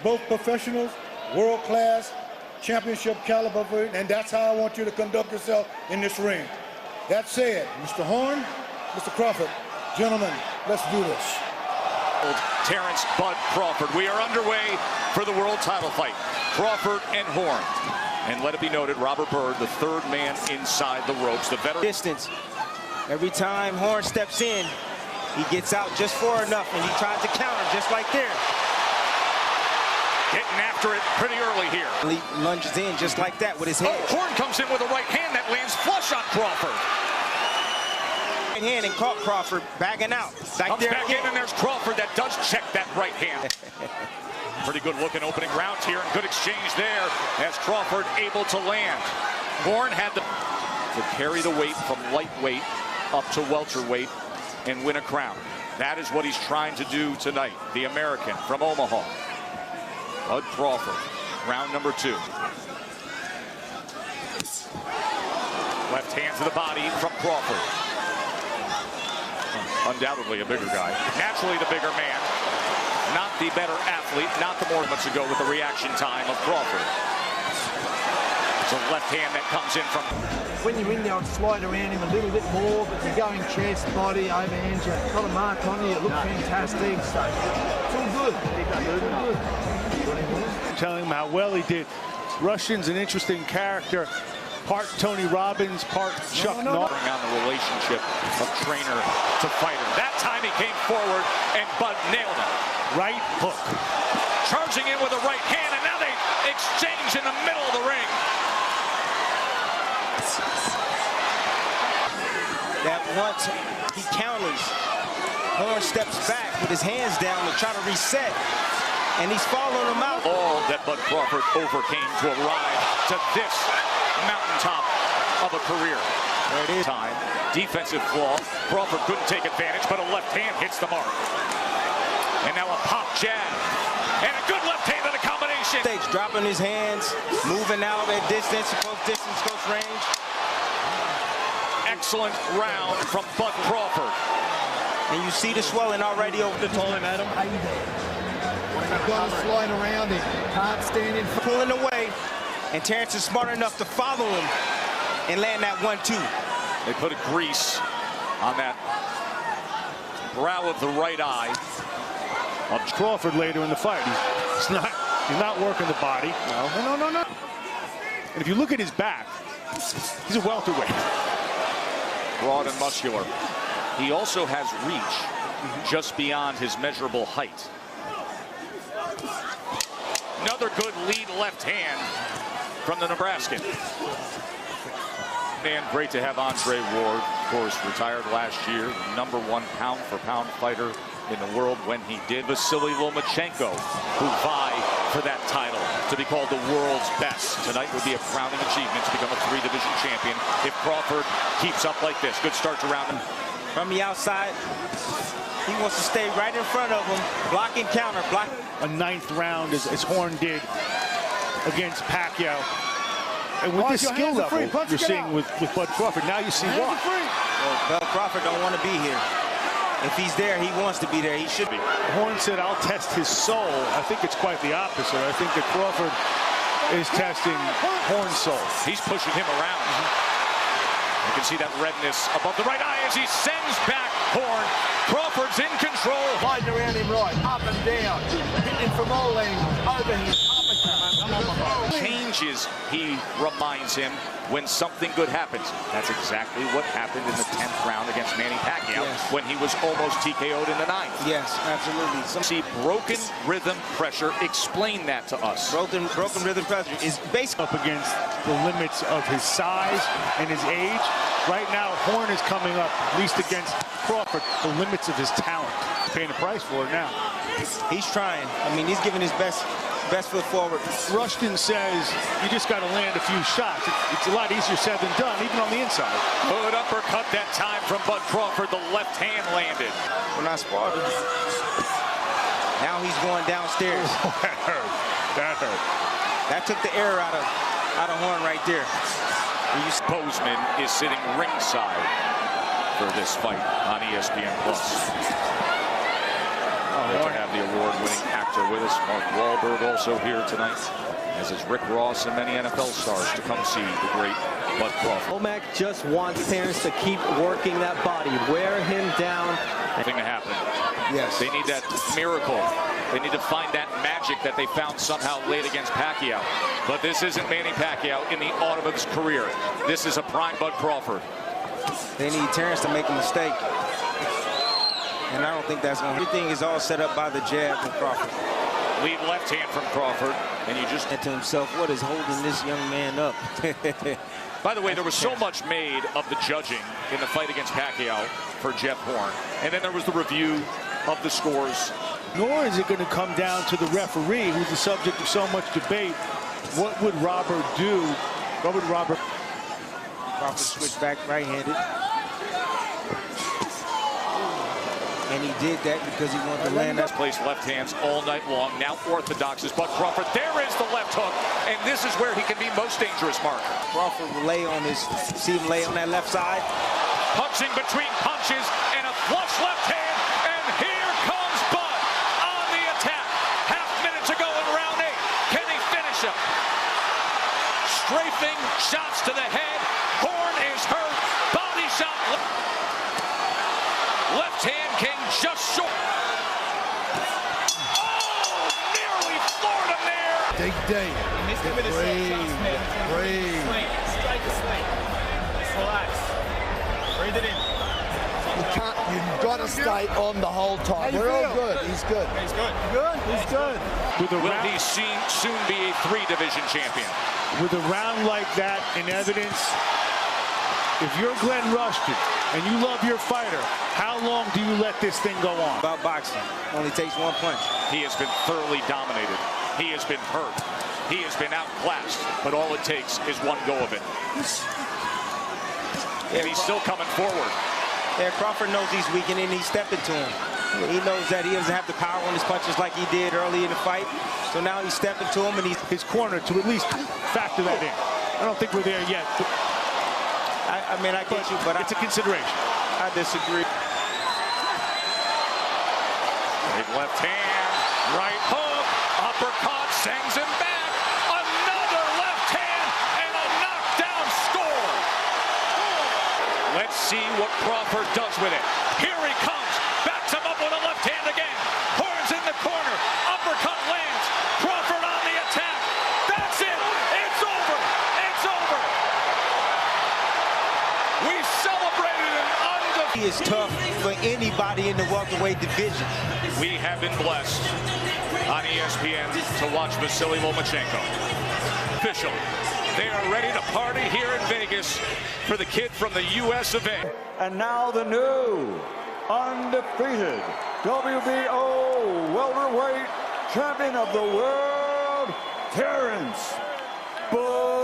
both professionals, world-class, championship caliber, and that's how I want you to conduct yourself in this ring. That said, Mr. Horn, Mr. Crawford, gentlemen, let's do this. Terrence "Bud" Crawford. We are underway for the world title fight. Crawford and Horn. And let it be noted, Robert Byrd, the third man inside the ropes. The veteran. Distance. Every time Horn steps in, he gets out just far enough, and he tries to counter just like there. Getting after it pretty early here. He lunges in just like that with his head. Oh, Horn comes in with a right hand that lands flush on Crawford. Right hand and caught Crawford backing out. Comes back in, and there's Crawford that does check that right hand. Pretty good looking opening rounds here, and good exchange there as Crawford able to land. Horn had to carry the weight from lightweight up to welterweight and win a crown. That is what he's trying to do tonight. The American from Omaha, Bud Crawford, round number 2. Left hand to the body from Crawford. Undoubtedly a bigger guy. Naturally the bigger man. Not the better athlete. Not the more months ago with the reaction time of Crawford. It's a left hand that comes in from... When you're in there, I'd slide around him a little bit more, but you're going chest, body, overhands, you've got a mark on you, you look fantastic, so it's all good. Telling him how well he did. Russian's an interesting character. Part Tony Robbins, part Chuck Norris. On the relationship of trainer to fighter. That time he came forward and Bud nailed him. Right hook. Charging in with a right hand, and now they exchange in the middle of the ring. That once he counters, Horn steps back with his hands down to try to reset, and he's following him out. All that Bud Crawford overcame to arrive to this mountaintop of a career. There it is. Time, defensive flaw. Crawford couldn't take advantage, but a left hand hits the mark. And now a pop jab. And a good left hand in the combination. Stage dropping his hands, moving out at distance, close range. Excellent round from Bud Crawford. And you see the swelling already over the told him, Adam. You've got to slide around him. Can't stand in front. Pulling away, and Terrence is smart enough to follow him and land that 1-2. They put a grease on that brow of the right eye of Crawford later in the fight. He's not working the body. No. And if you look at his back, he's a welterweight. Broad and muscular. He also has reach just beyond his measurable height. Another good lead left hand from the Nebraskan. And great to have Andre Ward, of course, retired last year, #1 pound-for-pound fighter in the world when he did. Vasily Lomachenko, who vie for that title to be called the world's best. Tonight would be a crowning achievement to become a 3-division champion if Crawford keeps up like this. Good start to round. From the outside, he wants to stay right in front of him, block and counter, block. A 9th round as Horn did against Pacquiao. And with this skill level you're seeing with Bud Crawford, now you see why. Well, Bud Crawford don't want to be here. If he's there, he wants to be there. He should be. Horn said, "I'll test his soul." I think it's quite the opposite. I think that Crawford is testing Horn's soul. He's pushing him around. You can see that redness above the right eye as he sends back Horn. Crawford's in control. Sliding around him right, up and down, hitting from all angles, overhand, uppercut. Changes, he reminds him, when something good happens. That's exactly what happened in the 10th round against Manny Pacquiao when he was almost TKO'd in the 9th. Yes, absolutely. See broken rhythm pressure. Explain that to us. Broken rhythm pressure is basically up against the limits of his size and his age. Right now, Horn is coming up, at least against Crawford, the limits of his talent. He's paying a price for it now. He's trying. I mean, he's giving his best foot forward. Rushton says you just got to land a few shots. It's a lot easier said than done, even on the inside. Good uppercut that time from Bud Crawford. The left hand landed. We're not sparring. Now he's going downstairs. Oh, that hurt. That hurt. That took the air out of Horn right there. Bozeman is sitting ringside for this fight on ESPN+. Great to have the award-winning actor with us. Mark Wahlberg also here tonight, as is Rick Ross and many NFL stars to come see the great Bud Crawford. Womack just wants Terrence to keep working that body, wear him down. Thing to happen. Yes. They need that miracle. They need to find that magic that they found somehow late against Pacquiao. But this isn't Manny Pacquiao in the autumn of his career. This is a prime Bud Crawford. They need Terrence to make a mistake. And I don't think that's going to. Everything is all set up by the jab from Crawford. Lead left hand from Crawford. And you just And to himself, what is holding this young man up? By the way, there was so much made of the judging in the fight against Pacquiao for Jeff Horn. And then there was the review of the scores. Nor is it going to come down to the referee, who's the subject of so much debate. What would Robert do? What would Robert? Crawford switched back right-handed. And he did that because he wanted to land that. Placed left hands all night long. Now orthodox is Bud Crawford. There is the left hook. And this is where he can be most dangerous, Mark. Crawford will lay on his, see him lay on that left side. Punching between punches and a flush left hand. And here comes Bud on the attack. Half minute to go in round 8. Can he finish him? Strafing shots to the head. Horn is hurt. Body shot. Left hand came just short. Oh, nearly floored him there. Take day. Breathe. Relax. Breathe it in. You've got to stay on the whole time. We're all good. He's good. He's good. He's good. Will he soon be a 3-division champion? With a round like that in evidence, if you're Glenn Rushton and you love your fighter, how long do you let this thing go on? About boxing. Only takes one punch. He has been thoroughly dominated. He has been hurt. He has been outclassed. But all it takes is one go of it. And he's still coming forward. Yeah, Crawford knows he's weak and he's stepping to him. He knows that he doesn't have the power on his punches like he did early in the fight. So now he's stepping to him and he's His corner to at least factor that in. I don't think we're there yet. I mean, I get you, but it's a consideration. I disagree. Big left hand, right hook, uppercut, sends him back. Another left hand and a knockdown score. Let's see what Crawford does with it. Here he comes, backs him up with a left hand again. Horns in the corner, uppercut lands. Crawford on the attack. That's it. It's over. It's over. We celebrated an undefeated. He is tough for anybody in the welterweight division. We have been blessed on ESPN to watch Vasily Lomachenko. Official. They are ready to party here in Vegas for the kid from the US of A. And now the new, undefeated WBO welterweight champion of the world, Terrence Bud